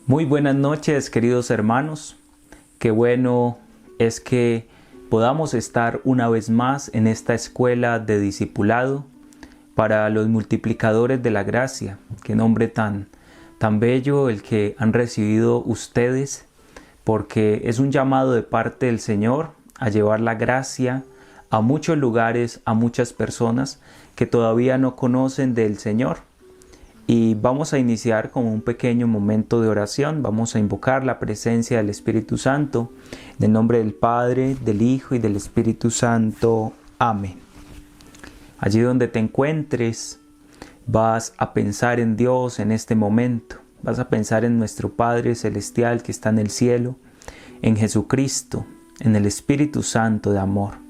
Muy buenas noches, queridos hermanos. Qué bueno es que podamos estar una vez más en esta escuela de discipulado para los multiplicadores de la gracia. Qué nombre tan bello el que han recibido ustedes, porque es un llamado de parte del Señor a llevar la gracia a muchos lugares, a muchas personas que todavía no conocen del Señor. Y vamos a iniciar con un pequeño momento de oración. Vamos a invocar la presencia del Espíritu Santo. En el nombre del Padre, del Hijo y del Espíritu Santo. Amén. Allí donde te encuentres, vas a pensar en Dios en este momento. Vas a pensar en nuestro Padre Celestial que está en el cielo, en Jesucristo, en el Espíritu Santo de amor.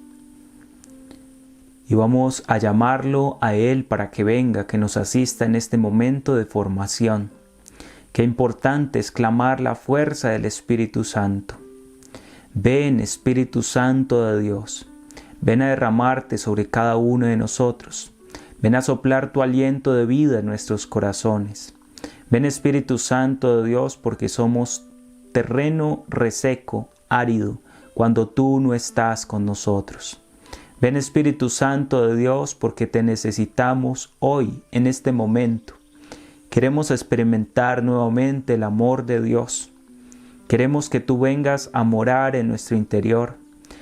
Y vamos a llamarlo a Él para que venga, que nos asista en este momento de formación. Qué importante es clamar la fuerza del Espíritu Santo. Ven, Espíritu Santo de Dios, ven a derramarte sobre cada uno de nosotros. Ven a soplar tu aliento de vida en nuestros corazones. Ven, Espíritu Santo de Dios, porque somos terreno reseco, árido, cuando tú no estás con nosotros. Ven, Espíritu Santo de Dios, porque te necesitamos hoy, en este momento. Queremos experimentar nuevamente el amor de Dios. Queremos que tú vengas a morar en nuestro interior,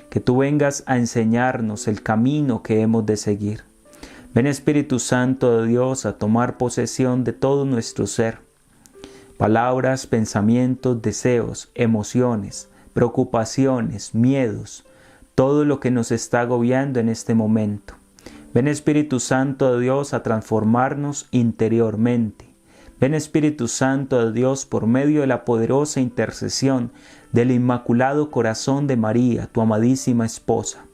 que tú vengas a enseñarnos el camino que hemos de seguir. Ven, Espíritu Santo de Dios, a tomar posesión de todo nuestro ser. Palabras, pensamientos, deseos, emociones, preocupaciones, miedos, todo lo que nos está agobiando en este momento. Ven, Espíritu Santo de Dios, a transformarnos interiormente. Ven, Espíritu Santo de Dios, por medio de la poderosa intercesión del Inmaculado Corazón de María, tu amadísima esposa.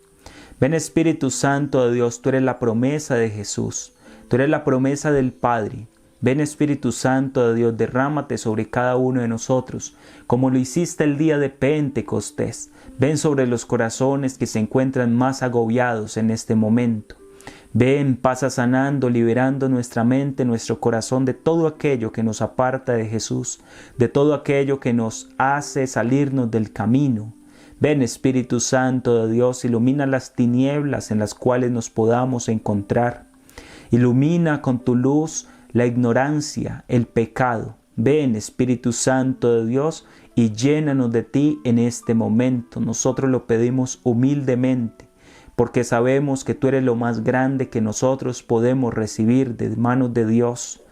Ven, Espíritu Santo de Dios, tú eres la promesa de Jesús, tú eres la promesa del Padre. Ven, Espíritu Santo de Dios, derrámate sobre cada uno de nosotros, como lo hiciste el día de Pentecostés. Ven sobre los corazones que se encuentran más agobiados en este momento. Ven, pasa sanando, liberando nuestra mente, nuestro corazón de todo aquello que nos aparta de Jesús, de todo aquello que nos hace salirnos del camino. Ven, Espíritu Santo de Dios, ilumina las tinieblas en las cuales nos podamos encontrar. Ilumina con tu luz la ignorancia, el pecado. Ven, Espíritu Santo de Dios, y llénanos de ti en este momento. Nosotros lo pedimos humildemente, porque sabemos que tú eres lo más grande que nosotros podemos recibir de manos de Dios.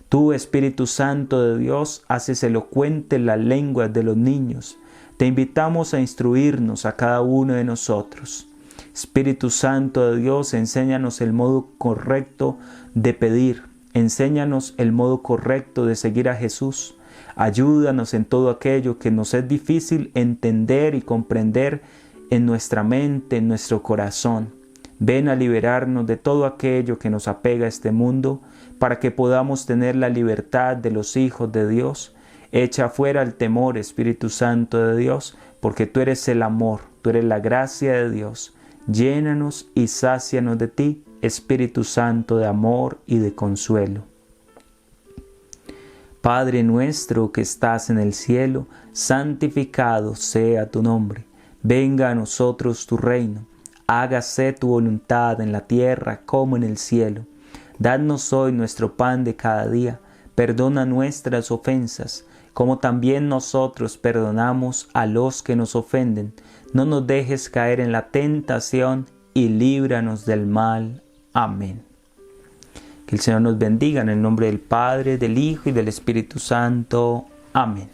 Tú, Espíritu Santo de Dios, haces elocuente las lenguas de los niños. Te invitamos a instruirnos a cada uno de nosotros. Espíritu Santo de Dios, enséñanos el modo correcto de pedir. Enséñanos el modo correcto de seguir a Jesús. Ayúdanos en todo aquello que nos es difícil entender y comprender en nuestra mente, en nuestro corazón. Ven a liberarnos de todo aquello que nos apega a este mundo, para que podamos tener la libertad de los hijos de Dios. Echa fuera el temor, Espíritu Santo de Dios, porque tú eres el amor, tú eres la gracia de Dios. Llénanos y sácianos de ti, Espíritu Santo de amor y de consuelo. Padre nuestro que estás en el cielo, santificado sea tu nombre. Venga a nosotros tu reino. Hágase tu voluntad en la tierra como en el cielo. Danos hoy nuestro pan de cada día. Perdona nuestras ofensas, como también nosotros perdonamos a los que nos ofenden. No nos dejes caer en la tentación y líbranos del mal. Amén. Que el Señor nos bendiga en el nombre del Padre, del Hijo y del Espíritu Santo. Amén.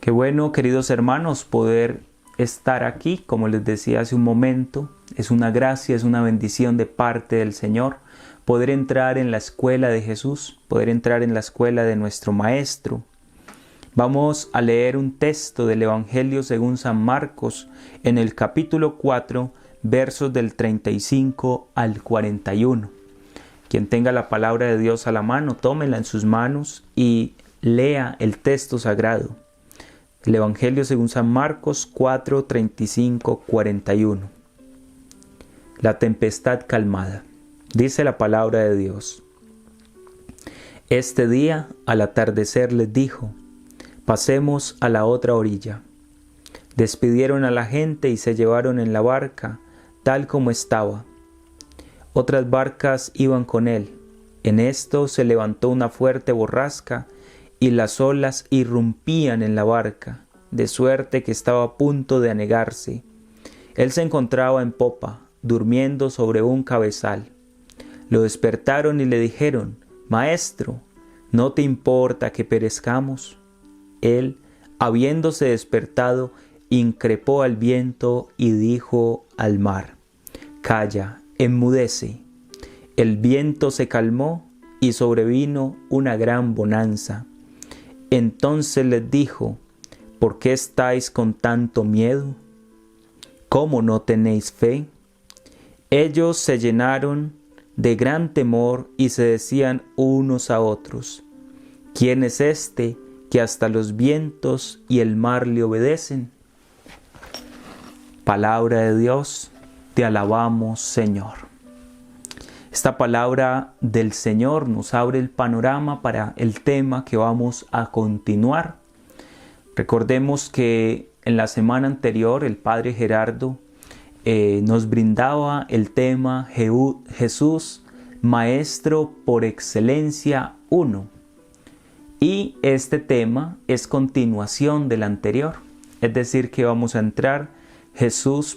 Qué bueno, queridos hermanos, poder estar aquí. Como les decía hace un momento, es una gracia, es una bendición de parte del Señor poder entrar en la escuela de Jesús, poder entrar en la escuela de nuestro Maestro. Vamos a leer un texto del Evangelio según San Marcos en el capítulo 4, versos del 35 al 41. Quien tenga la palabra de Dios a la mano, tómela en sus manos y lea el texto sagrado. El Evangelio según San Marcos 4, 35, 41. La tempestad calmada. Dice la palabra de Dios. Este día, al atardecer, les dijo: pasemos a la otra orilla. Despidieron a la gente y se llevaron en la barca, tal como estaba. Otras barcas iban con él. En esto se levantó una fuerte borrasca y las olas irrumpían en la barca, de suerte que estaba a punto de anegarse. Él se encontraba en popa, durmiendo sobre un cabezal. Lo despertaron y le dijeron: Maestro, ¿no te importa que perezcamos? Él, habiéndose despertado, increpó al viento y dijo al mar: Calla, enmudece. El viento se calmó y sobrevino una gran bonanza. Entonces les dijo: ¿Por qué estáis con tanto miedo? ¿Cómo no tenéis fe? Ellos se llenaron de gran temor y se decían unos a otros: ¿Quién es este que hasta los vientos y el mar le obedecen? Palabra de Dios, te alabamos, Señor. Esta palabra del Señor nos abre el panorama para el tema que vamos a continuar. Recordemos que en la semana anterior el Padre Gerardo nos brindaba el tema Jesús, Maestro por excelencia 1. Y este tema es continuación del anterior. Es decir, que vamos a entrar Jesús,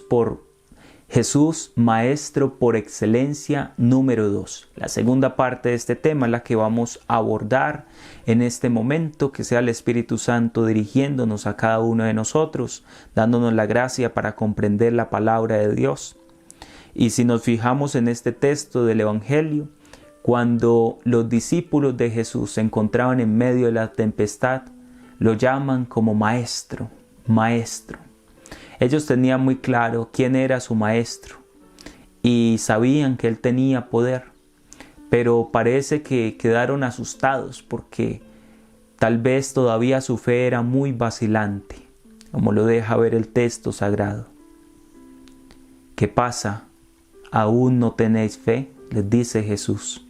Maestro por excelencia número 2. La segunda parte de este tema es la que vamos a abordar en este momento, que sea el Espíritu Santo dirigiéndonos a cada uno de nosotros, dándonos la gracia para comprender la palabra de Dios. Y si nos fijamos en este texto del Evangelio, cuando los discípulos de Jesús se encontraban en medio de la tempestad, lo llaman como Maestro, Maestro. Ellos tenían muy claro quién era su maestro y sabían que él tenía poder, pero parece que quedaron asustados porque tal vez todavía su fe era muy vacilante, como lo deja ver el texto sagrado. ¿Qué pasa? ¿Aún no tenéis fe?, les dice Jesús.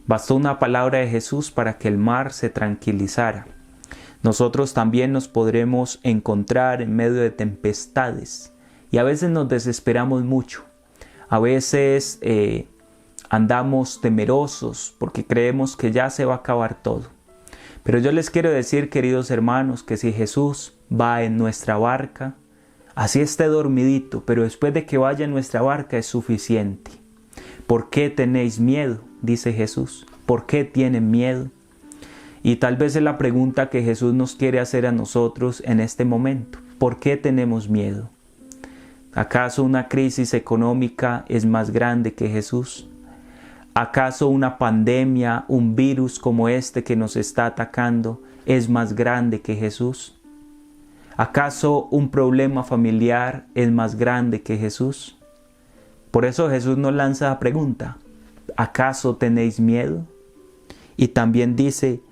Bastó una palabra de Jesús para que el mar se tranquilizara. Nosotros también nos podremos encontrar en medio de tempestades y a veces nos desesperamos mucho. A veces andamos temerosos porque creemos que ya se va a acabar todo. Pero yo les quiero decir, queridos hermanos, que si Jesús va en nuestra barca, así esté dormidito, pero después de que vaya en nuestra barca es suficiente. ¿Por qué tenéis miedo?, dice Jesús. ¿Por qué tienen miedo? Y tal vez es la pregunta que Jesús nos quiere hacer a nosotros en este momento. ¿Por qué tenemos miedo? ¿Acaso una crisis económica es más grande que Jesús? ¿Acaso una pandemia, un virus como este que nos está atacando es más grande que Jesús? ¿Acaso un problema familiar es más grande que Jesús? Por eso Jesús nos lanza la pregunta: ¿acaso tenéis miedo? Y también dice: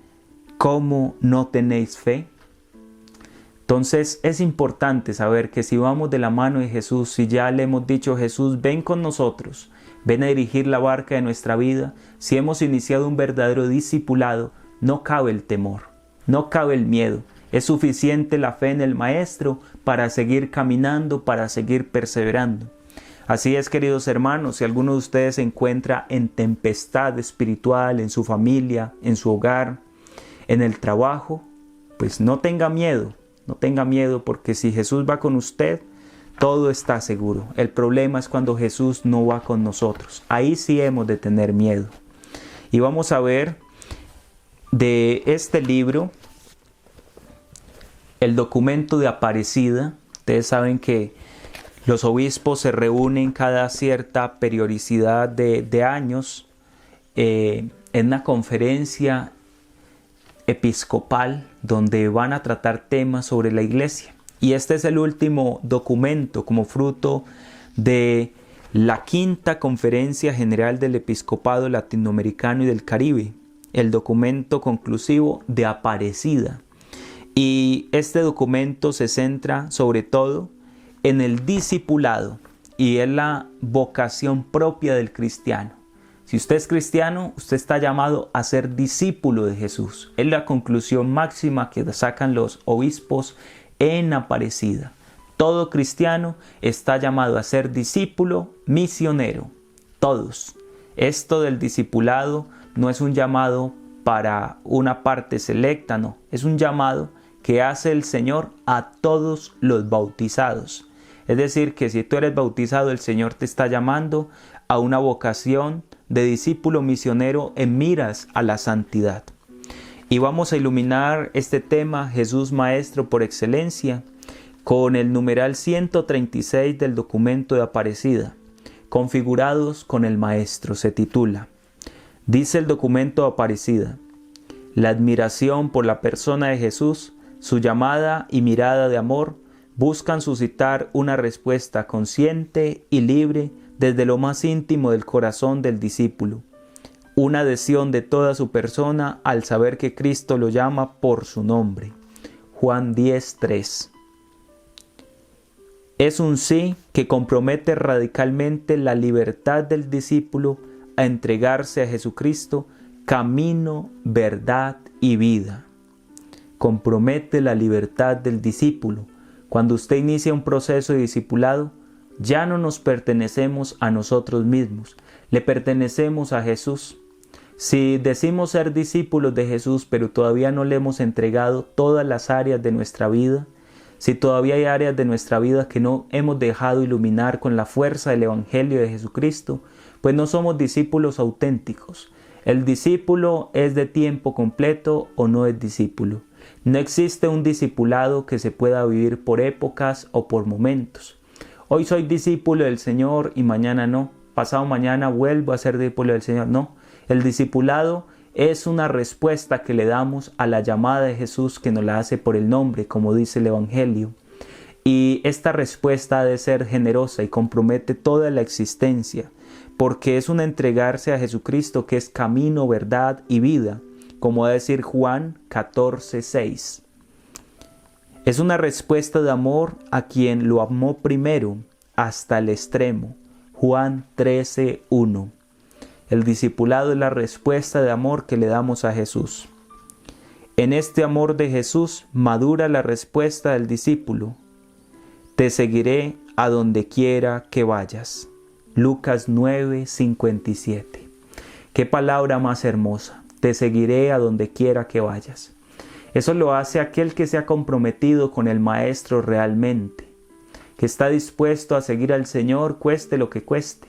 ¿cómo no tenéis fe? Entonces es importante saber que si vamos de la mano de Jesús, si ya le hemos dicho: Jesús, ven con nosotros, ven a dirigir la barca de nuestra vida, si hemos iniciado un verdadero discipulado, no cabe el temor, no cabe el miedo. Es suficiente la fe en el Maestro para seguir caminando, para seguir perseverando. Así es, queridos hermanos, si alguno de ustedes se encuentra en tempestad espiritual, en su familia, en su hogar, en el trabajo, pues no tenga miedo porque si Jesús va con usted, todo está seguro. El problema es cuando Jesús no va con nosotros. Ahí sí hemos de tener miedo. Y vamos a ver de este libro, el documento de Aparecida. Ustedes saben que los obispos se reúnen cada cierta periodicidad de años en una conferencia episcopal donde van a tratar temas sobre la iglesia. Y este es el último documento como fruto de la quinta Conferencia General del Episcopado Latinoamericano y del Caribe, el documento conclusivo de Aparecida. Y este documento se centra sobre todo en el discipulado y en la vocación propia del cristiano. Si usted es cristiano, usted está llamado a ser discípulo de Jesús. Es la conclusión máxima que sacan los obispos en Aparecida. Todo cristiano está llamado a ser discípulo misionero. Todos. Esto del discipulado no es un llamado para una parte selecta, no. Es un llamado que hace el Señor a todos los bautizados. Es decir, que si tú eres bautizado, el Señor te está llamando a una vocación de discípulo misionero en miras a la santidad. Y vamos a iluminar este tema, Jesús Maestro por excelencia, con el numeral 136 del documento de Aparecida, configurados con el Maestro, se titula. Dice el documento de Aparecida: la admiración por la persona de Jesús, su llamada y mirada de amor, buscan suscitar una respuesta consciente y libre desde lo más íntimo del corazón del discípulo, una adhesión de toda su persona al saber que Cristo lo llama por su nombre. Juan 10:3. Es un sí que compromete radicalmente la libertad del discípulo a entregarse a Jesucristo, camino, verdad y vida. Compromete la libertad del discípulo. Cuando usted inicia un proceso de discipulado, ya no nos pertenecemos a nosotros mismos, le pertenecemos a Jesús. Si decimos ser discípulos de Jesús, pero todavía no le hemos entregado todas las áreas de nuestra vida, si todavía hay áreas de nuestra vida que no hemos dejado iluminar con la fuerza del Evangelio de Jesucristo, pues no somos discípulos auténticos. El discípulo es de tiempo completo o no es discípulo. No existe un discipulado que se pueda vivir por épocas o por momentos. Hoy soy discípulo del Señor y mañana no. Pasado mañana vuelvo a ser discípulo del Señor. No. El discipulado es una respuesta que le damos a la llamada de Jesús que nos la hace por el nombre, como dice el Evangelio. Y esta respuesta ha de ser generosa y compromete toda la existencia, porque es un entregarse a Jesucristo que es camino, verdad y vida, como va a decir Juan 14:6. Es una respuesta de amor a quien lo amó primero hasta el extremo. Juan 13:1. El discipulado es la respuesta de amor que le damos a Jesús. En este amor de Jesús madura la respuesta del discípulo. Te seguiré a donde quiera que vayas. Lucas 9:57. Qué palabra más hermosa. Te seguiré a donde quiera que vayas. Eso lo hace aquel que se ha comprometido con el Maestro realmente, que está dispuesto a seguir al Señor cueste lo que cueste,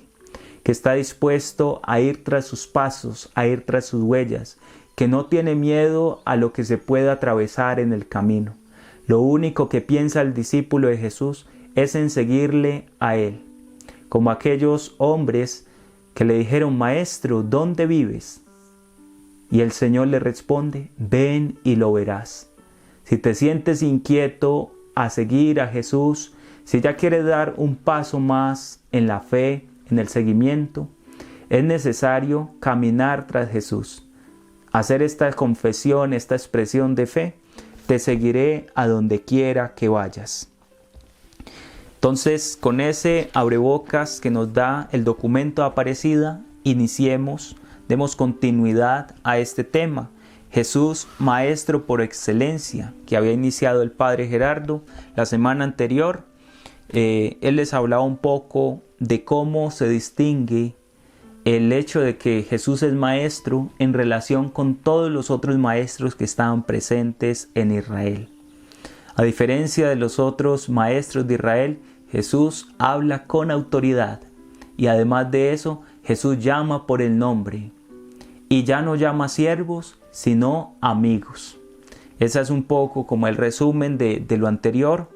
que está dispuesto a ir tras sus pasos, a ir tras sus huellas, que no tiene miedo a lo que se pueda atravesar en el camino. Lo único que piensa el discípulo de Jesús es en seguirle a Él, como aquellos hombres que le dijeron: Maestro, ¿dónde vives? Y el Señor le responde: ven y lo verás. Si te sientes inquieto a seguir a Jesús, si ya quieres dar un paso más en la fe, en el seguimiento, es necesario caminar tras Jesús, hacer esta confesión, esta expresión de fe: te seguiré a donde quiera que vayas. Entonces, con ese abrebocas que nos da el documento de Aparecida, iniciemos, demos continuidad a este tema. Jesús, Maestro por excelencia, que había iniciado el Padre Gerardo la semana anterior. Él les hablaba un poco de cómo se distingue el hecho de que Jesús es Maestro en relación con todos los otros maestros que estaban presentes en Israel. A diferencia de los otros maestros de Israel, Jesús habla con autoridad y además de eso, Jesús llama por el nombre y ya no llama siervos, sino amigos. Ese es un poco como el resumen de lo anterior.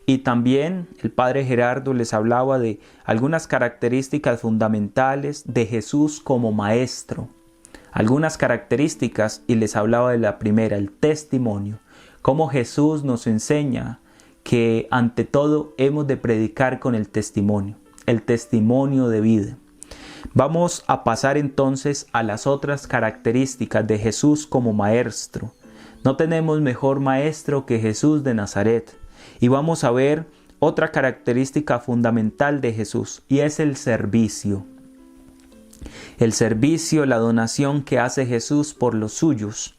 Y también el Padre Gerardo les hablaba de algunas características fundamentales de Jesús como Maestro. Algunas características, y les hablaba de la primera, el testimonio. Cómo Jesús nos enseña que ante todo hemos de predicar con el testimonio de vida. Vamos a pasar entonces a las otras características de Jesús como Maestro. No tenemos mejor Maestro que Jesús de Nazaret. Y vamos a ver otra característica fundamental de Jesús, y es el servicio. El servicio, la donación que hace Jesús por los suyos.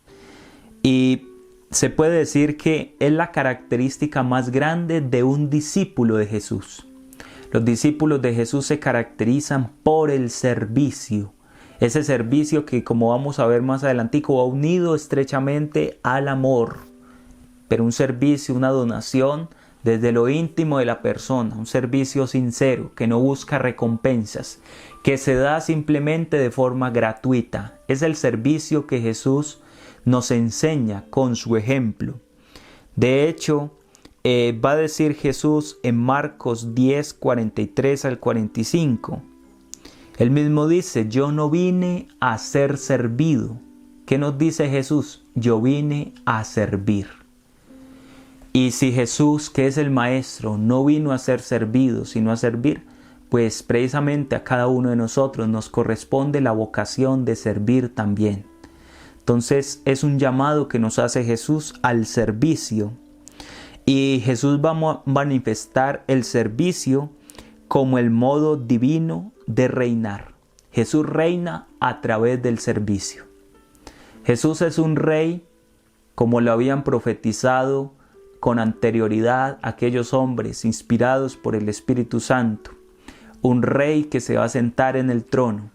Y se puede decir que es la característica más grande de un discípulo de Jesús. Los discípulos de Jesús se caracterizan por el servicio. Ese servicio que, como vamos a ver más adelantico, va unido estrechamente al amor. Pero un servicio, una donación desde lo íntimo de la persona, un servicio sincero que no busca recompensas, que se da simplemente de forma gratuita. Es el servicio que Jesús nos enseña con su ejemplo. De hecho, va a decir Jesús en Marcos 10, 43 al 45. Él mismo dice, yo no vine a ser servido. ¿Qué nos dice Jesús? Yo vine a servir. Y si Jesús, que es el Maestro, no vino a ser servido, sino a servir, pues precisamente a cada uno de nosotros nos corresponde la vocación de servir también. Entonces es un llamado que nos hace Jesús al servicio. Y Jesús va a manifestar el servicio como el modo divino de reinar. Jesús reina a través del servicio. Jesús es un rey, como lo habían profetizado con anterioridad aquellos hombres inspirados por el Espíritu Santo. Un rey que se va a sentar en el trono.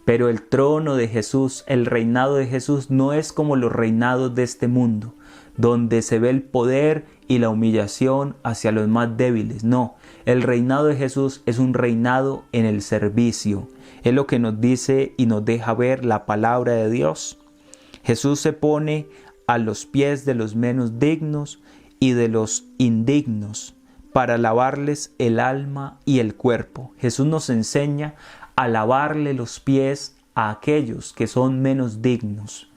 Pero el trono de Jesús, el reinado de Jesús no es como los reinados de este mundo, donde se ve el poder y la humillación hacia los más débiles. No, el reinado de Jesús es un reinado en el servicio. Es lo que nos dice y nos deja ver la palabra de Dios. Jesús se pone a los pies de los menos dignos y de los indignos para lavarles el alma y el cuerpo. Jesús nos enseña a lavarle los pies a aquellos que son menos dignos.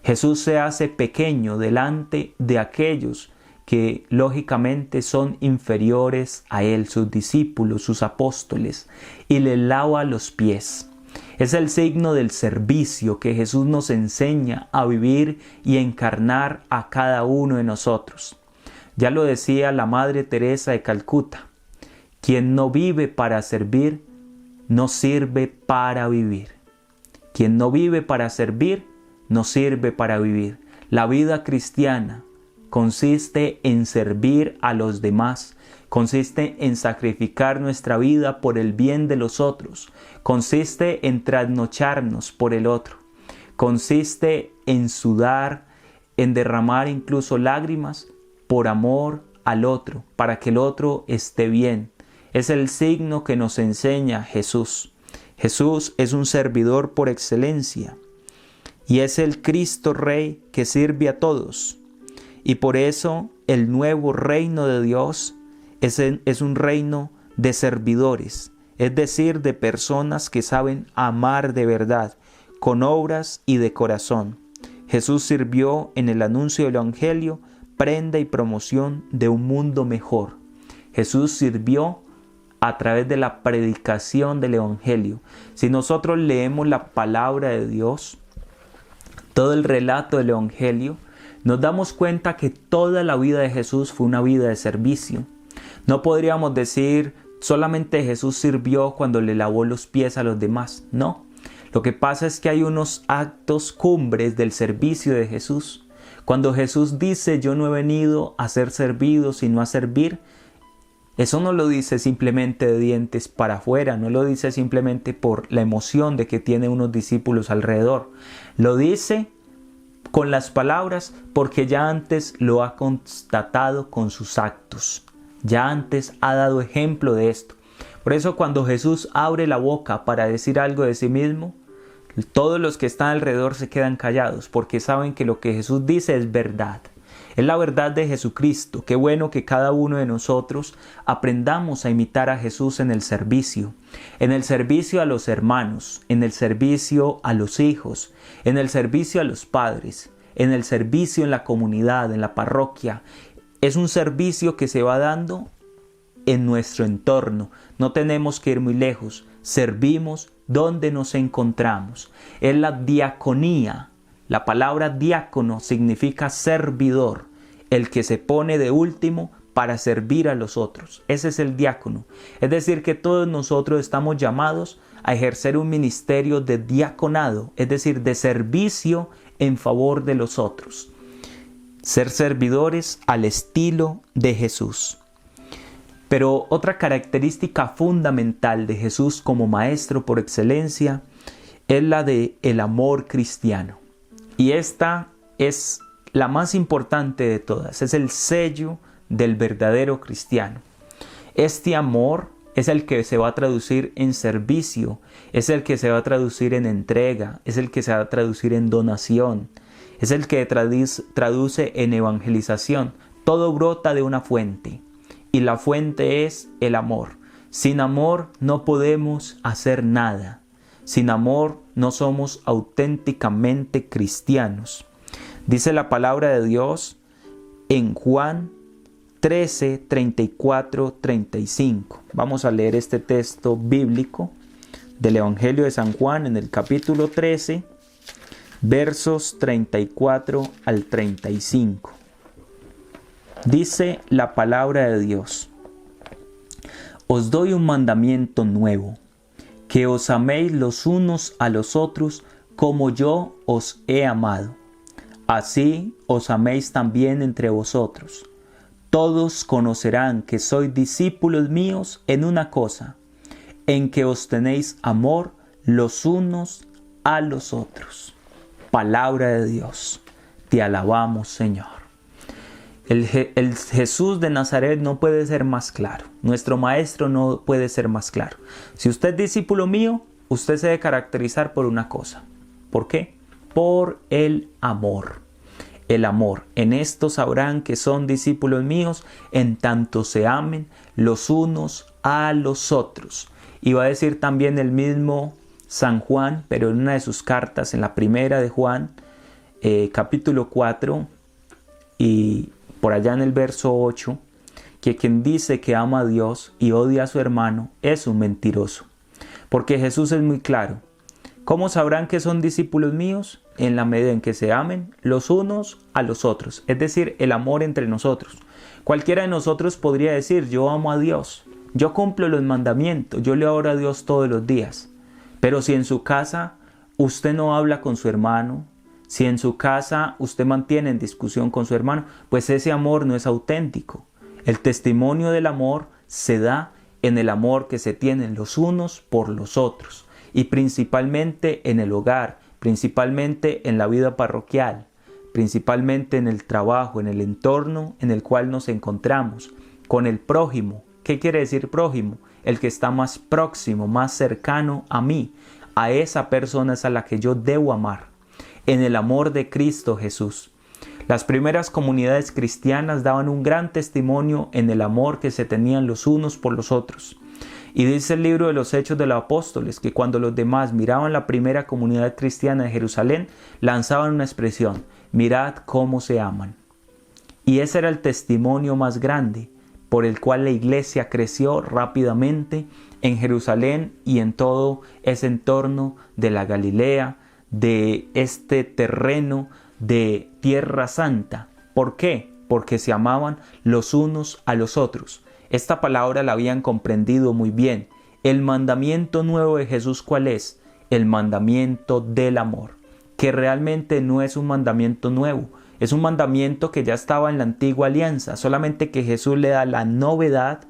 Jesús se hace pequeño delante de aquellos que lógicamente son inferiores a Él, sus discípulos, sus apóstoles, y les lava los pies. Es el signo del servicio que Jesús nos enseña a vivir y encarnar a cada uno de nosotros. Ya lo decía la Madre Teresa de Calcuta, quien no vive para servir, no sirve para vivir. Quien no vive para servir, no sirve para vivir. La vida cristiana consiste en servir a los demás, consiste en sacrificar nuestra vida por el bien de los otros, consiste en trasnocharnos por el otro, consiste en sudar, en derramar incluso lágrimas por amor al otro, para que el otro esté bien. Es el signo que nos enseña Jesús. Jesús es un servidor por excelencia y es el Cristo Rey que sirve a todos. Y por eso el nuevo reino de Dios es un reino de servidores, es decir, de personas que saben amar de verdad, con obras y de corazón. Jesús sirvió en el anuncio del Evangelio, prenda y promoción de un mundo mejor. Jesús sirvió a través de la predicación del Evangelio. Si nosotros leemos la palabra de Dios, todo el relato del Evangelio, nos damos cuenta que toda la vida de Jesús fue una vida de servicio. No podríamos decir solamente Jesús sirvió cuando le lavó los pies a los demás. No, lo que pasa es que hay unos actos cumbres del servicio de Jesús. Cuando Jesús dice yo no he venido a ser servido sino a servir, eso no lo dice simplemente de dientes para afuera, no lo dice simplemente por la emoción de que tiene unos discípulos alrededor. Lo dice con las palabras porque ya antes lo ha constatado con sus actos. Ya antes ha dado ejemplo de esto. Por eso cuando Jesús abre la boca para decir algo de sí mismo, todos los que están alrededor se quedan callados porque saben que lo que Jesús dice es verdad. Es la verdad de Jesucristo. Qué bueno que cada uno de nosotros aprendamos a imitar a Jesús en el servicio a los hermanos, en el servicio a los hijos, en el servicio a los padres, en el servicio en la comunidad, en la parroquia. Es un servicio que se va dando en nuestro entorno. No tenemos que ir muy lejos. Servimos donde nos encontramos. Es la diaconía. La palabra diácono significa servidor, el que se pone de último para servir a los otros. Ese es el diácono. Es decir, que todos nosotros estamos llamados a ejercer un ministerio de diaconado, es decir, de servicio en favor de los otros. Ser servidores al estilo de Jesús. Pero otra característica fundamental de Jesús como maestro por excelencia es la de el amor cristiano. Y esta es la más importante de todas, es el sello del verdadero cristiano. Este amor es el que se va a traducir en servicio, es el que se va a traducir en entrega, es el que se va a traducir en donación, es el que traduce en evangelización. Todo brota de una fuente y la fuente es el amor. Sin amor no podemos hacer nada. Sin amor no somos auténticamente cristianos. Dice la palabra de Dios en Juan 13, 34, 35. Vamos a leer este texto bíblico del Evangelio de San Juan en el capítulo 13, versos 34 al 35. Dice la palabra de Dios: Os doy un mandamiento nuevo, que os améis los unos a los otros como yo os he amado. Así os améis también entre vosotros. Todos conocerán que sois discípulos míos en una cosa, en que os tenéis amor los unos a los otros. Palabra de Dios. Te alabamos, Señor. El Jesús de Nazaret no puede ser más claro. Nuestro Maestro no puede ser más claro. Si usted es discípulo mío, usted se debe caracterizar por una cosa. ¿Por qué? Por el amor. El amor. En esto sabrán que son discípulos míos, en tanto se amen los unos a los otros. Y va a decir también el mismo San Juan, pero en una de sus cartas, en la primera de Juan, capítulo 4, y por allá en el verso 8, que quien dice que ama a Dios y odia a su hermano es un mentiroso. Porque Jesús es muy claro. ¿Cómo sabrán que son discípulos míos? En la medida en que se amen los unos a los otros. Es decir, el amor entre nosotros. Cualquiera de nosotros podría decir: yo amo a Dios, yo cumplo los mandamientos, yo le oro a Dios todos los días. Pero si en su casa usted no habla con su hermano, si en su casa usted mantiene en discusión con su hermano, pues ese amor no es auténtico. El testimonio del amor se da en el amor que se tienen los unos por los otros. Y principalmente en el hogar, principalmente en la vida parroquial, principalmente en el trabajo, en el entorno en el cual nos encontramos, con el prójimo. ¿Qué quiere decir prójimo? El que está más próximo, más cercano a mí. A esa persona es a la que yo debo amar. En el amor de Cristo Jesús. Las primeras comunidades cristianas daban un gran testimonio en el amor que se tenían los unos por los otros. Y dice el libro de los Hechos de los Apóstoles que cuando los demás miraban la primera comunidad cristiana de Jerusalén, lanzaban una expresión: mirad cómo se aman. Y ese era el testimonio más grande por el cual la iglesia creció rápidamente en Jerusalén y en todo ese entorno de la Galilea, de este terreno de Tierra Santa. ¿Por qué? Porque se amaban los unos a los otros. Esta palabra la habían comprendido muy bien. El mandamiento nuevo de Jesús, ¿cuál es? El mandamiento del amor, que realmente no es un mandamiento nuevo, es un mandamiento que ya estaba en la antigua alianza, solamente que Jesús le da la novedad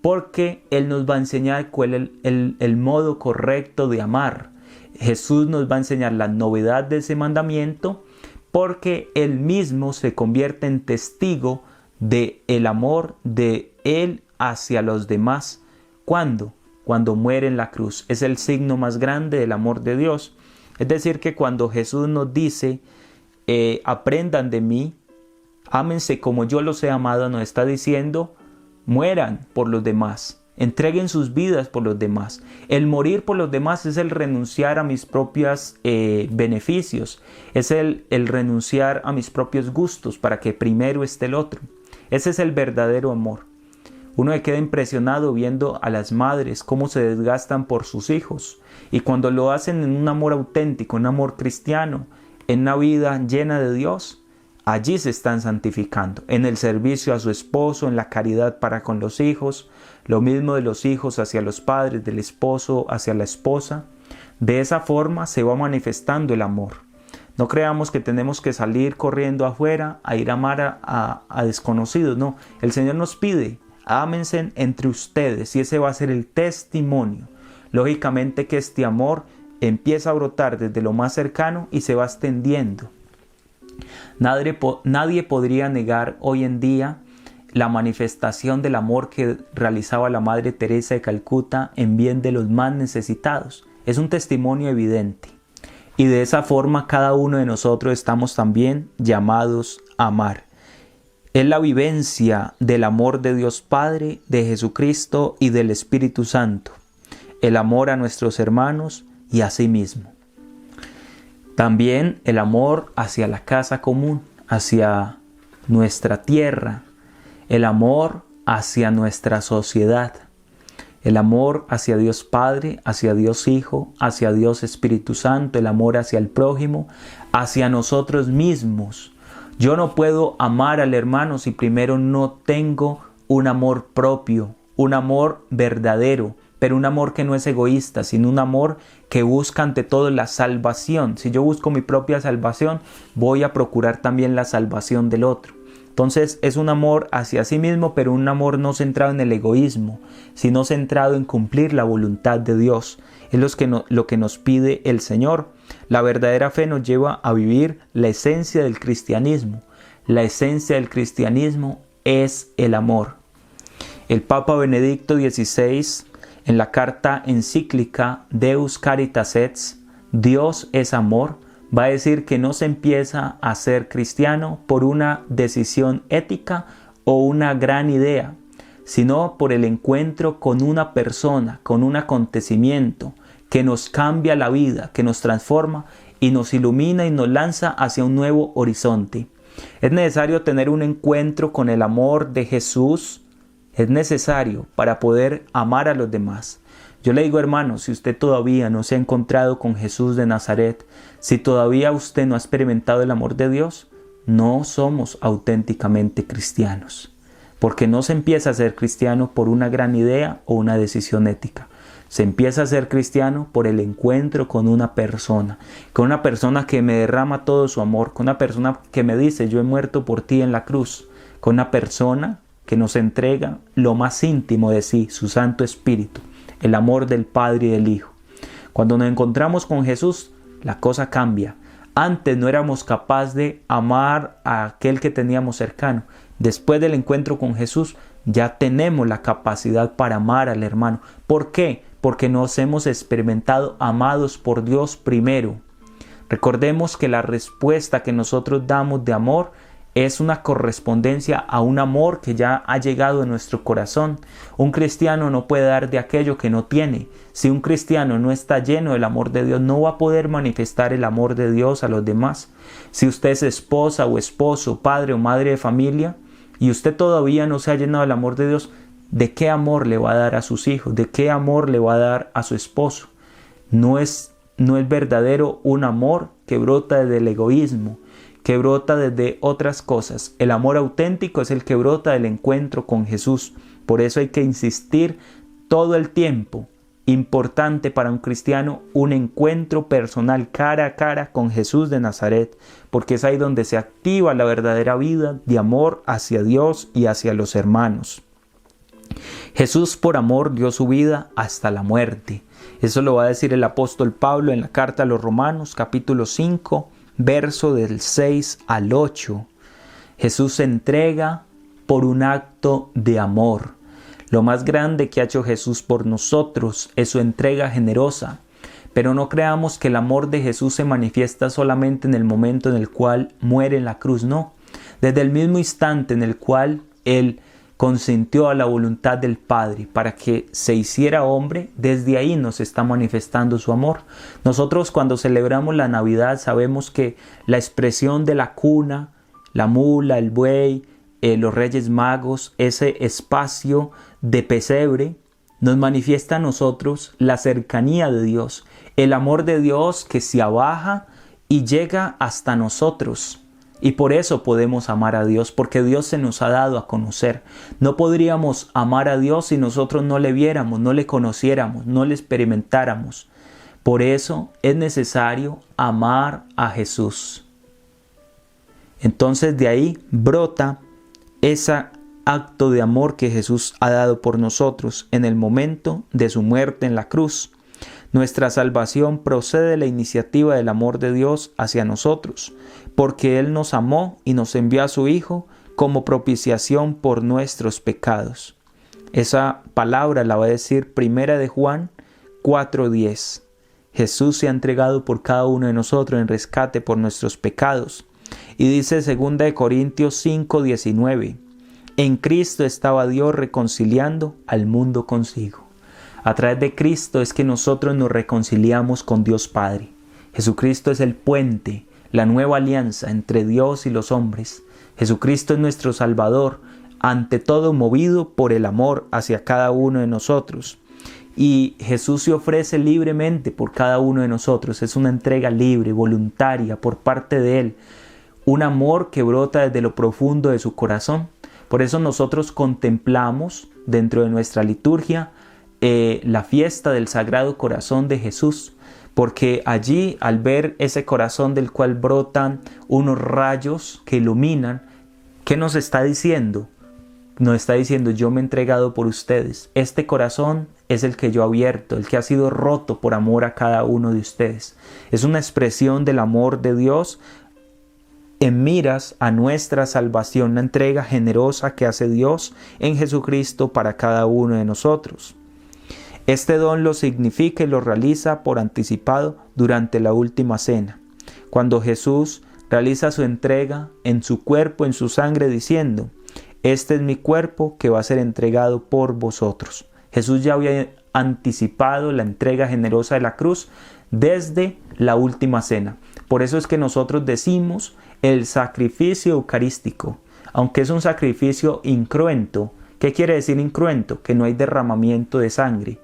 porque Él nos va a enseñar cuál es el modo correcto de amar. Jesús nos va a enseñar la novedad de ese mandamiento porque Él mismo se convierte en testigo del amor de Él hacia los demás. ¿Cuándo? Cuando muere en la cruz. Es el signo más grande del amor de Dios. Es decir, que cuando Jesús nos dice, aprendan de mí, ámense como yo los he amado, nos está diciendo, mueran por los demás, entreguen sus vidas por los demás. El morir por los demás es el renunciar a mis propios beneficios, es el renunciar a mis propios gustos para que primero esté el otro. Ese es el verdadero amor. Uno se queda impresionado viendo a las madres cómo se desgastan por sus hijos, y cuando lo hacen en un amor auténtico, un amor cristiano, en una vida llena de Dios, allí se están santificando, en el servicio a su esposo, en la caridad para con los hijos, lo mismo de los hijos hacia los padres, del esposo hacia la esposa. De esa forma se va manifestando el amor. No creamos que tenemos que salir corriendo afuera a ir a amar a desconocidos. No, el Señor nos pide, ámense entre ustedes, y ese va a ser el testimonio. Lógicamente que este amor empieza a brotar desde lo más cercano y se va extendiendo. Nadie podría negar hoy en día la manifestación del amor que realizaba la Madre Teresa de Calcuta en bien de los más necesitados. Es un testimonio evidente. Y de esa forma cada uno de nosotros estamos también llamados a amar. Es la vivencia del amor de Dios Padre, de Jesucristo y del Espíritu Santo. El amor a nuestros hermanos y a sí mismo. También el amor hacia la casa común, hacia nuestra tierra. El amor hacia nuestra sociedad. El amor hacia Dios Padre, hacia Dios Hijo, hacia Dios Espíritu Santo. El amor hacia el prójimo, hacia nosotros mismos. Yo no puedo amar al hermano si primero no tengo un amor propio, un amor verdadero, pero un amor que no es egoísta, sino un amor que busca ante todo la salvación. Si yo busco mi propia salvación, voy a procurar también la salvación del otro. Entonces es un amor hacia sí mismo, pero un amor no centrado en el egoísmo, sino centrado en cumplir la voluntad de Dios. Es lo que nos pide el Señor. La verdadera fe nos lleva a vivir la esencia del cristianismo. La esencia del cristianismo es el amor. El Papa Benedicto XVI, en la carta encíclica Deus Caritas Est, Dios es amor, va a decir que no se empieza a ser cristiano por una decisión ética o una gran idea, sino por el encuentro con una persona, con un acontecimiento que nos cambia la vida, que nos transforma y nos ilumina y nos lanza hacia un nuevo horizonte. Es necesario tener un encuentro con el amor de Jesús. Es necesario para poder amar a los demás. Yo le digo, hermano, si usted todavía no se ha encontrado con Jesús de Nazaret, si todavía usted no ha experimentado el amor de Dios, no somos auténticamente cristianos. Porque no se empieza a ser cristiano por una gran idea o una decisión ética. Se empieza a ser cristiano por el encuentro con una persona que me derrama todo su amor, con una persona que me dice, yo he muerto por ti en la cruz, con una persona que nos entrega lo más íntimo de sí, su Santo Espíritu, el amor del Padre y del Hijo. Cuando nos encontramos con Jesús, la cosa cambia. Antes no éramos capaces de amar a aquel que teníamos cercano. Después del encuentro con Jesús, ya tenemos la capacidad para amar al hermano. ¿Por qué? Porque nos hemos experimentado amados por Dios primero. Recordemos que la respuesta que nosotros damos de amor es una correspondencia a un amor que ya ha llegado a nuestro corazón. Un cristiano no puede dar de aquello que no tiene. Si un cristiano no está lleno del amor de Dios, no va a poder manifestar el amor de Dios a los demás. Si usted es esposa o esposo, padre o madre de familia, y usted todavía no se ha llenado del amor de Dios, ¿de qué amor le va a dar a sus hijos? ¿De qué amor le va a dar a su esposo? No es verdadero un amor que brota del egoísmo, que brota desde otras cosas. El amor auténtico es el que brota del encuentro con Jesús. Por eso hay que insistir todo el tiempo. Importante para un cristiano un encuentro personal cara a cara con Jesús de Nazaret, porque es ahí donde se activa la verdadera vida de amor hacia Dios y hacia los hermanos. Jesús por amor dio su vida hasta la muerte. Eso lo va a decir el apóstol Pablo en la carta a los Romanos, capítulo 5, verso del 6 al 8. Jesús se entrega por un acto de amor. Lo más grande que ha hecho Jesús por nosotros es su entrega generosa. Pero no creamos que el amor de Jesús se manifiesta solamente en el momento en el cual muere en la cruz, no. Desde el mismo instante en el cual Él consintió a la voluntad del Padre para que se hiciera hombre, desde ahí nos está manifestando su amor. Nosotros cuando celebramos la Navidad sabemos que la expresión de la cuna, la mula, el buey, los Reyes Magos, ese espacio de pesebre, nos manifiesta a nosotros la cercanía de Dios, el amor de Dios que se abaja y llega hasta nosotros. Y por eso podemos amar a Dios, porque Dios se nos ha dado a conocer. No podríamos amar a Dios si nosotros no le viéramos, no le conociéramos, no le experimentáramos. Por eso es necesario amar a Jesús. Entonces de ahí brota ese acto de amor que Jesús ha dado por nosotros en el momento de su muerte en la cruz. Nuestra salvación procede de la iniciativa del amor de Dios hacia nosotros, porque Él nos amó y nos envió a su Hijo como propiciación por nuestros pecados. Esa palabra la va a decir 1 de Juan 4:10. Jesús se ha entregado por cada uno de nosotros en rescate por nuestros pecados. Y dice 2 de Corintios 5:19. En Cristo estaba Dios reconciliando al mundo consigo. A través de Cristo es que nosotros nos reconciliamos con Dios Padre. Jesucristo es el puente, la nueva alianza entre Dios y los hombres. Jesucristo es nuestro Salvador, ante todo movido por el amor hacia cada uno de nosotros. Y Jesús se ofrece libremente por cada uno de nosotros. Es una entrega libre, voluntaria por parte de Él. Un amor que brota desde lo profundo de su corazón. Por eso nosotros contemplamos dentro de nuestra liturgia la fiesta del Sagrado Corazón de Jesús, porque allí, al ver ese corazón del cual brotan unos rayos que iluminan, ¿qué nos está diciendo? Nos está diciendo: yo me he entregado por ustedes. Este corazón es el que yo he abierto, el que ha sido roto por amor a cada uno de ustedes. Es una expresión del amor de Dios en miras a nuestra salvación, la entrega generosa que hace Dios en Jesucristo para cada uno de nosotros. Este don lo significa y lo realiza por anticipado durante la última cena, cuando Jesús realiza su entrega en su cuerpo, en su sangre, diciendo: este es mi cuerpo que va a ser entregado por vosotros. Jesús ya había anticipado la entrega generosa de la cruz desde la última cena. Por eso es que nosotros decimos el sacrificio eucarístico, aunque es un sacrificio incruento. ¿Qué quiere decir incruento? Que no hay derramamiento de sangre.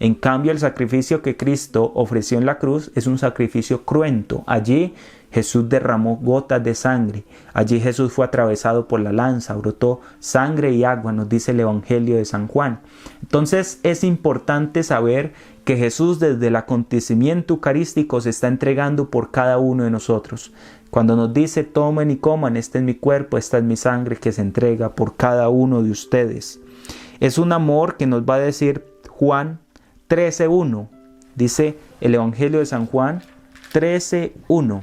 En cambio, el sacrificio que Cristo ofreció en la cruz es un sacrificio cruento. Allí Jesús derramó gotas de sangre. Allí Jesús fue atravesado por la lanza, brotó sangre y agua, nos dice el Evangelio de San Juan. Entonces es importante saber que Jesús desde el acontecimiento eucarístico se está entregando por cada uno de nosotros. Cuando nos dice: tomen y coman, este es mi cuerpo, esta es mi sangre que se entrega por cada uno de ustedes. Es un amor que nos va a decir Juan 13:1. Dice el Evangelio de San Juan 13:1.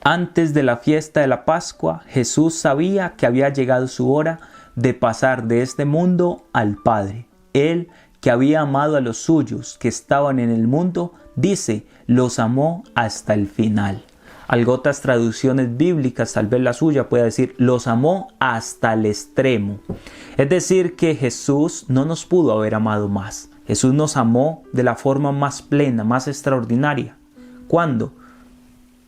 Antes de la fiesta de la Pascua, Jesús sabía que había llegado su hora de pasar de este mundo al Padre. Él, que había amado a los suyos que estaban en el mundo, dice: los amó hasta el final. Otras traducciones bíblicas, tal vez la suya, puede decir: los amó hasta el extremo. Es decir, que Jesús no nos pudo haber amado más. Jesús nos amó de la forma más plena, más extraordinaria. ¿Cuándo?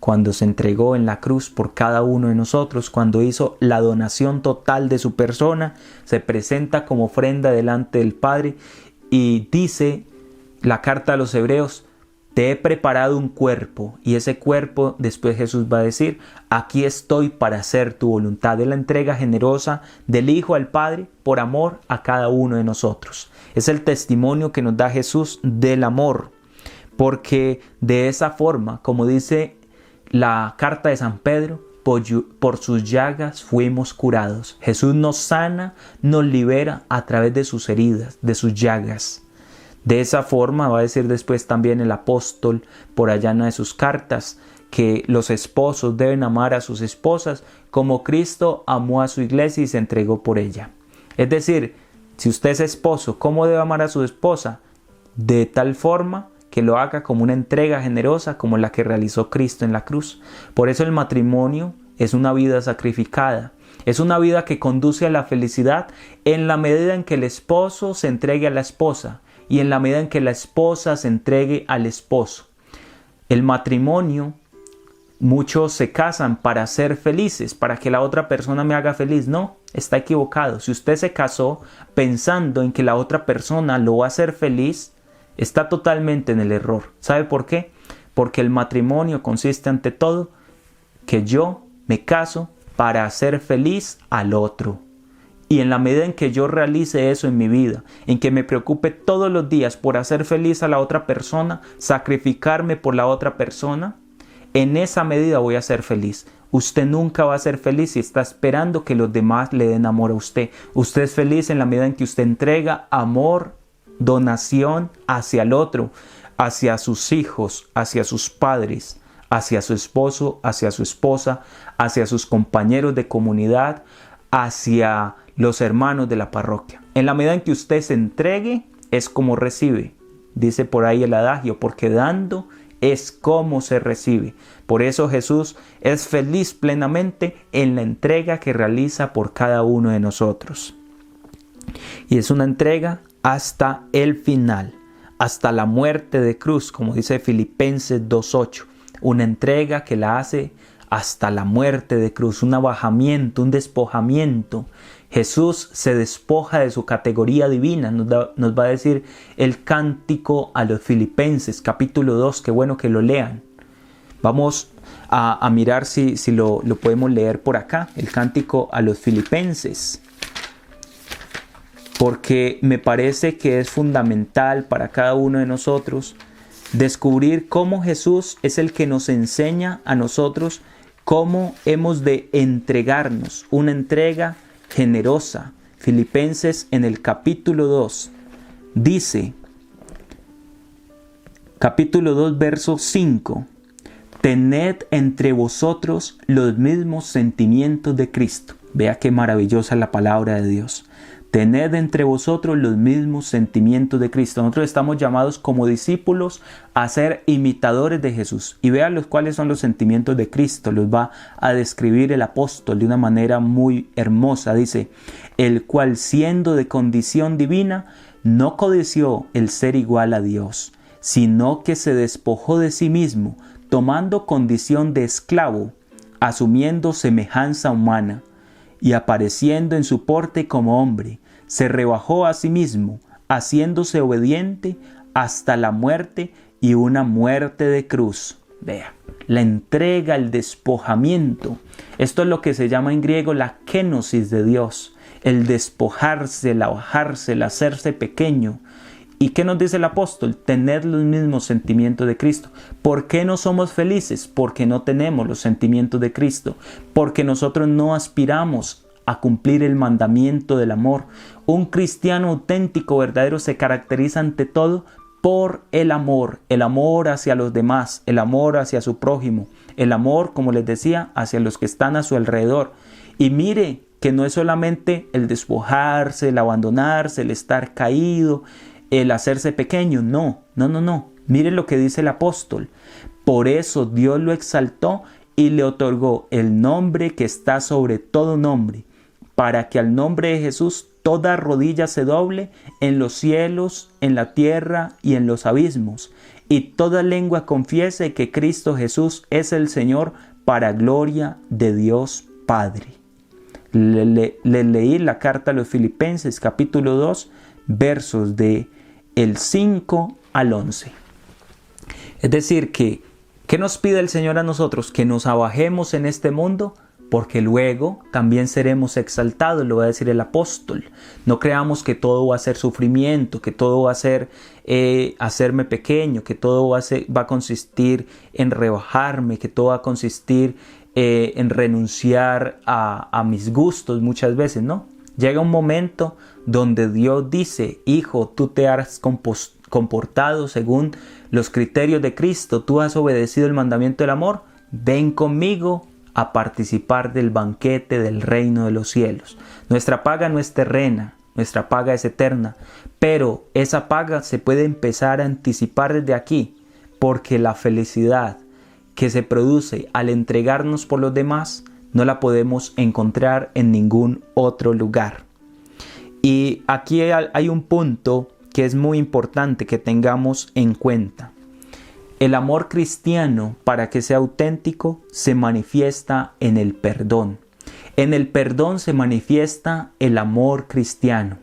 Cuando se entregó en la cruz por cada uno de nosotros, cuando hizo la donación total de su persona, se presenta como ofrenda delante del Padre y dice la carta a los Hebreos: te he preparado un cuerpo, y ese cuerpo, después Jesús va a decir: aquí estoy para hacer tu voluntad. Es la entrega generosa del Hijo al Padre por amor a cada uno de nosotros. Es el testimonio que nos da Jesús del amor, porque de esa forma, como dice la carta de San Pedro, por sus llagas fuimos curados. Jesús nos sana, nos libera a través de sus heridas, de sus llagas. De esa forma va a decir después también el apóstol por allá en una de sus cartas, que los esposos deben amar a sus esposas como Cristo amó a su iglesia y se entregó por ella. Es decir, si usted es esposo, ¿cómo debe amar a su esposa? De tal forma que lo haga como una entrega generosa como la que realizó Cristo en la cruz. Por eso el matrimonio es una vida sacrificada. Es una vida que conduce a la felicidad en la medida en que el esposo se entregue a la esposa y en la medida en que la esposa se entregue al esposo. El matrimonio, muchos se casan para ser felices, para que la otra persona me haga feliz. No, está equivocado. Si usted se casó pensando en que la otra persona lo va a hacer feliz, está totalmente en el error. ¿Sabe por qué? Porque el matrimonio consiste ante todo que yo me caso para hacer feliz al otro. Y en la medida en que yo realice eso en mi vida, en que me preocupe todos los días por hacer feliz a la otra persona, sacrificarme por la otra persona, en esa medida voy a ser feliz. Usted nunca va a ser feliz si está esperando que los demás le den amor a usted. Usted es feliz en la medida en que usted entrega amor, donación hacia el otro, hacia sus hijos, hacia sus padres, hacia su esposo, hacia su esposa, hacia sus compañeros de comunidad, hacia los hermanos de la parroquia. En la medida en que usted se entregue, es como recibe. Dice por ahí el adagio, porque dando es como se recibe. Por eso Jesús es feliz plenamente en la entrega que realiza por cada uno de nosotros. Y es una entrega hasta el final, hasta la muerte de cruz, como dice Filipenses 2:8. Una entrega que la hace hasta la muerte de cruz, un abajamiento, un despojamiento. Jesús se despoja de su categoría divina, nos va a decir el cántico a los Filipenses, capítulo 2, qué bueno que lo lean. Vamos a mirar si lo podemos leer por acá, el cántico a los Filipenses, porque me parece que es fundamental para cada uno de nosotros descubrir cómo Jesús es el que nos enseña a nosotros cómo hemos de entregarnos, una entrega generosa. Filipenses en el capítulo 2 dice, capítulo 2 verso 5, tened entre vosotros los mismos sentimientos de Cristo. Vea qué maravillosa la palabra de Dios. Tened entre vosotros los mismos sentimientos de Cristo. Nosotros estamos llamados como discípulos a ser imitadores de Jesús. Y vean cuáles son los sentimientos de Cristo. Los va a describir el apóstol de una manera muy hermosa. Dice, el cual siendo de condición divina, no codició el ser igual a Dios, sino que se despojó de sí mismo, tomando condición de esclavo, asumiendo semejanza humana, y apareciendo en su porte como hombre, se rebajó a sí mismo, haciéndose obediente hasta la muerte y una muerte de cruz. Vea, la entrega, el despojamiento. Esto es lo que se llama en griego la kenosis de Dios. El despojarse, el bajarse, el hacerse pequeño. ¿Y qué nos dice el apóstol? Tener los mismos sentimientos de Cristo. ¿Por qué no somos felices? Porque no tenemos los sentimientos de Cristo. Porque nosotros no aspiramos a cumplir el mandamiento del amor. Un cristiano auténtico, verdadero, se caracteriza ante todo por el amor hacia los demás, el amor hacia su prójimo, el amor, como les decía, hacia los que están a su alrededor. Y mire que no es solamente el despojarse, el abandonarse, el estar caído, el hacerse pequeño, no. Mire lo que dice el apóstol. Por eso Dios lo exaltó y le otorgó el nombre que está sobre todo nombre, para que al nombre de Jesús toda rodilla se doble en los cielos, en la tierra y en los abismos, y toda lengua confiese que Cristo Jesús es el Señor, para gloria de Dios Padre. Le leí la carta a los Filipenses, capítulo 2, versos de el 5 al 11. Es decir, ¿qué nos pide el Señor a nosotros? Que nos abajemos en este mundo, porque luego también seremos exaltados, lo va a decir el apóstol. No creamos que todo va a ser sufrimiento, que todo va a ser hacerme pequeño, que todo va a consistir en rebajarme, que todo va a consistir en renunciar a mis gustos muchas veces, ¿no? Llega un momento donde Dios dice, hijo, tú te has comportado según los criterios de Cristo, tú has obedecido el mandamiento del amor, ven conmigo a participar del banquete del reino de los cielos. Nuestra paga no es terrena, nuestra paga es eterna, pero esa paga se puede empezar a anticipar desde aquí, porque la felicidad que se produce al entregarnos por los demás no la podemos encontrar en ningún otro lugar. Y aquí hay un punto que es muy importante que tengamos en cuenta. El amor cristiano, para que sea auténtico, se manifiesta en el perdón. En el perdón se manifiesta el amor cristiano.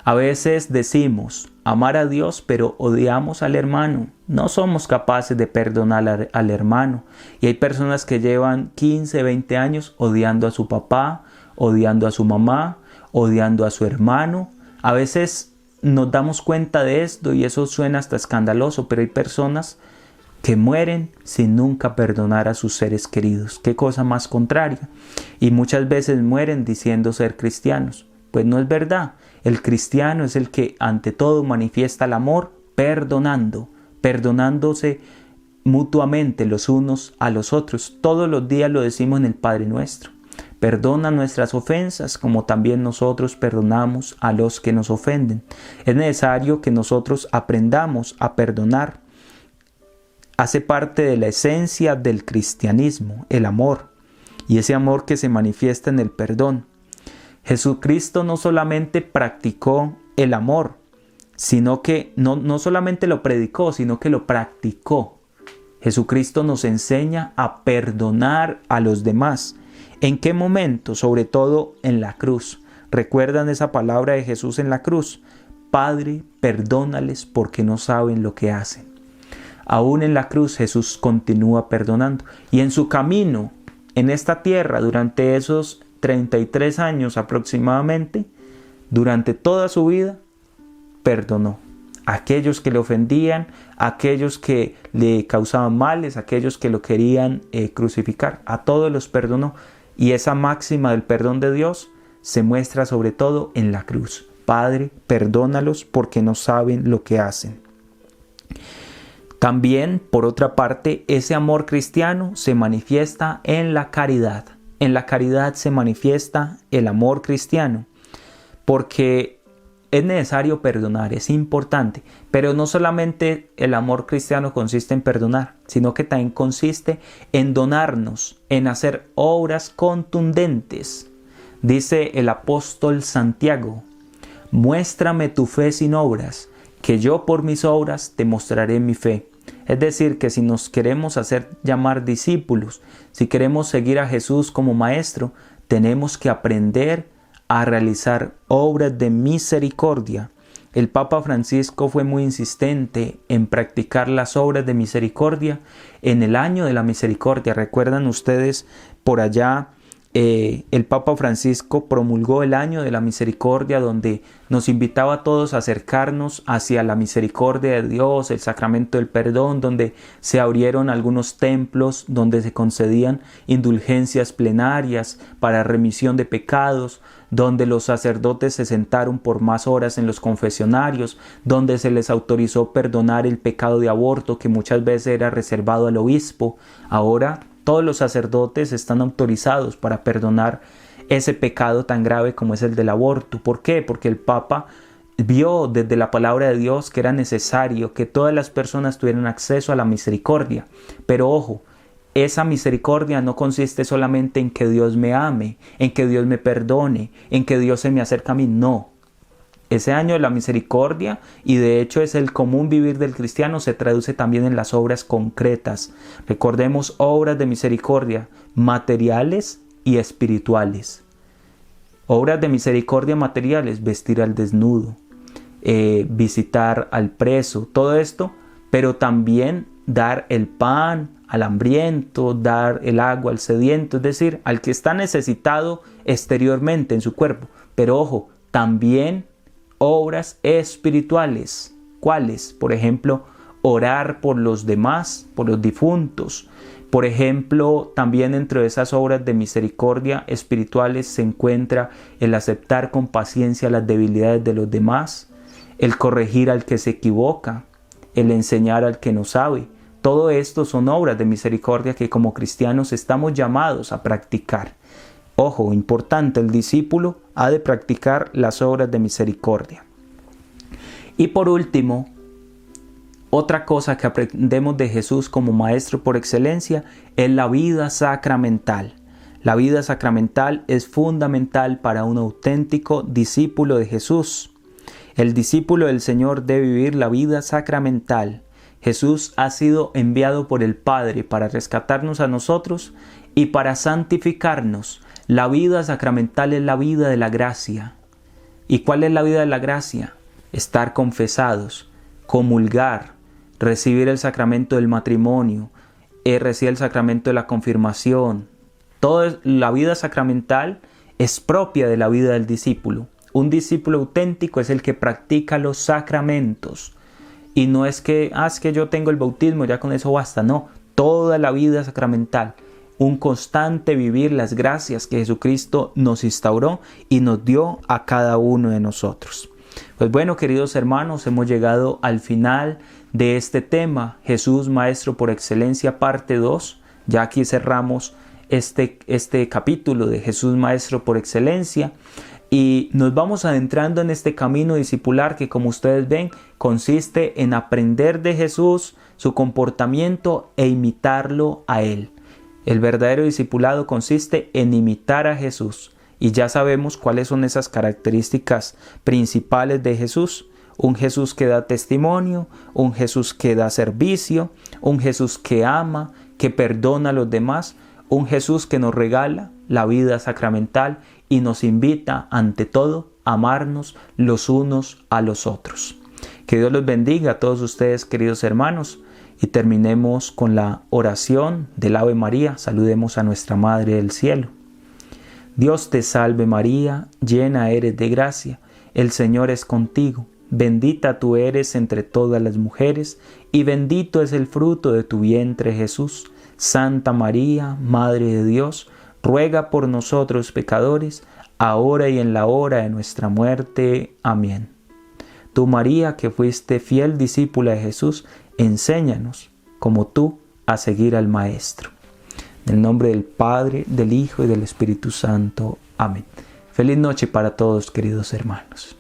A veces decimos, amar a Dios, pero odiamos al hermano. No somos capaces de perdonar al hermano. Y hay personas que llevan 15, 20 años odiando a su papá, odiando a su mamá, odiando a su hermano. A veces nos damos cuenta de esto y eso suena hasta escandaloso, pero hay personas que mueren sin nunca perdonar a sus seres queridos. Qué cosa más contraria. Y muchas veces mueren diciendo ser cristianos. Pues no es verdad. El cristiano es el que ante todo manifiesta el amor perdonándose mutuamente los unos a los otros. Todos los días lo decimos en el Padre Nuestro. Perdona nuestras ofensas como también nosotros perdonamos a los que nos ofenden. Es necesario que nosotros aprendamos a perdonar. Hace parte de la esencia del cristianismo, el amor, y ese amor que se manifiesta en el perdón. Jesucristo no solamente practicó el amor, sino que no solamente lo predicó, sino que lo practicó. Jesucristo nos enseña a perdonar a los demás. ¿En qué momento? Sobre todo en la cruz. ¿Recuerdan esa palabra de Jesús en la cruz? Padre, perdónales porque no saben lo que hacen. Aún en la cruz Jesús continúa perdonando. Y en su camino en esta tierra durante esos 33 años aproximadamente, durante toda su vida, perdonó a aquellos que le ofendían, a aquellos que le causaban males, a aquellos que lo querían crucificar. A todos los perdonó. Y esa máxima del perdón de Dios se muestra sobre todo en la cruz. Padre, perdónalos porque no saben lo que hacen. También, por otra parte, ese amor cristiano se manifiesta en la caridad. En la caridad se manifiesta el amor cristiano, porque es necesario perdonar, es importante, pero no solamente el amor cristiano consiste en perdonar, sino que también consiste en donarnos, en hacer obras contundentes. Dice el apóstol Santiago: muéstrame tu fe sin obras, que yo por mis obras te mostraré mi fe. Es decir, que si nos queremos hacer llamar discípulos, si queremos seguir a Jesús como maestro, tenemos que aprender a realizar obras de misericordia. El Papa Francisco fue muy insistente en practicar las obras de misericordia en el año de la misericordia. ¿Recuerdan ustedes por allá? El Papa Francisco promulgó el año de la misericordia, donde nos invitaba a todos a acercarnos hacia la misericordia de Dios, el sacramento del perdón, donde se abrieron algunos templos, donde se concedían indulgencias plenarias para remisión de pecados, donde los sacerdotes se sentaron por más horas en los confesionarios, donde se les autorizó perdonar el pecado de aborto que muchas veces era reservado al obispo. Ahora todos los sacerdotes están autorizados para perdonar ese pecado tan grave como es el del aborto. ¿Por qué? Porque el Papa vio desde la palabra de Dios que era necesario que todas las personas tuvieran acceso a la misericordia. Pero ojo, esa misericordia no consiste solamente en que Dios me ame, en que Dios me perdone, en que Dios se me acerque a mí. No. Ese año de la misericordia, y de hecho es el común vivir del cristiano, se traduce también en las obras concretas. Recordemos obras de misericordia materiales y espirituales. Obras de misericordia materiales: vestir al desnudo, visitar al preso, todo esto, pero también dar el pan al hambriento, dar el agua al sediento, es decir, al que está necesitado exteriormente en su cuerpo. Pero ojo, también obras espirituales. ¿Cuáles? Por ejemplo, orar por los demás, por los difuntos. Por ejemplo, también dentro de esas obras de misericordia espirituales se encuentra el aceptar con paciencia las debilidades de los demás, el corregir al que se equivoca, el enseñar al que no sabe. Todo esto son obras de misericordia que como cristianos estamos llamados a practicar. Ojo, importante, el discípulo ha de practicar las obras de misericordia. Y por último, otra cosa que aprendemos de Jesús como maestro por excelencia es la vida sacramental. La vida sacramental es fundamental para un auténtico discípulo de Jesús. El discípulo del Señor debe vivir la vida sacramental. Jesús ha sido enviado por el Padre para rescatarnos a nosotros y para santificarnos. La vida sacramental es la vida de la gracia. ¿Y cuál es la vida de la gracia? estar confesados, comulgar, recibir el sacramento del matrimonio, recibir el sacramento de la confirmación. Toda la vida sacramental es propia de la vida del discípulo. Un discípulo auténtico es el que practica los sacramentos. Y no es que, es que yo tengo el bautismo, ya con eso basta. No, toda la vida sacramental. Un constante vivir las gracias que Jesucristo nos instauró y nos dio a cada uno de nosotros. Pues bueno, queridos hermanos, hemos llegado al final de este tema, Jesús Maestro por Excelencia, parte 2. Ya aquí cerramos este capítulo de Jesús Maestro por Excelencia. Y nos vamos adentrando en este camino discipular que, como ustedes ven, consiste en aprender de Jesús, su comportamiento e imitarlo a Él. El verdadero discipulado consiste en imitar a Jesús. Y ya sabemos cuáles son esas características principales de Jesús. Un Jesús que da testimonio, un Jesús que da servicio, un Jesús que ama, que perdona a los demás, un Jesús que nos regala la vida sacramental y nos invita, ante todo, a amarnos los unos a los otros. Que Dios los bendiga a todos ustedes, queridos hermanos, y terminemos con la oración del Ave María. Saludemos a nuestra Madre del Cielo. Dios te salve María, llena eres de gracia, el Señor es contigo. Bendita tú eres entre todas las mujeres, y bendito es el fruto de tu vientre Jesús. Santa María, Madre de Dios, ruega por nosotros pecadores, ahora y en la hora de nuestra muerte. Amén. Tú, María, que fuiste fiel discípula de Jesús, enséñanos, como tú, a seguir al Maestro. En el nombre del Padre, del Hijo y del Espíritu Santo. Amén. Feliz noche para todos, queridos hermanos.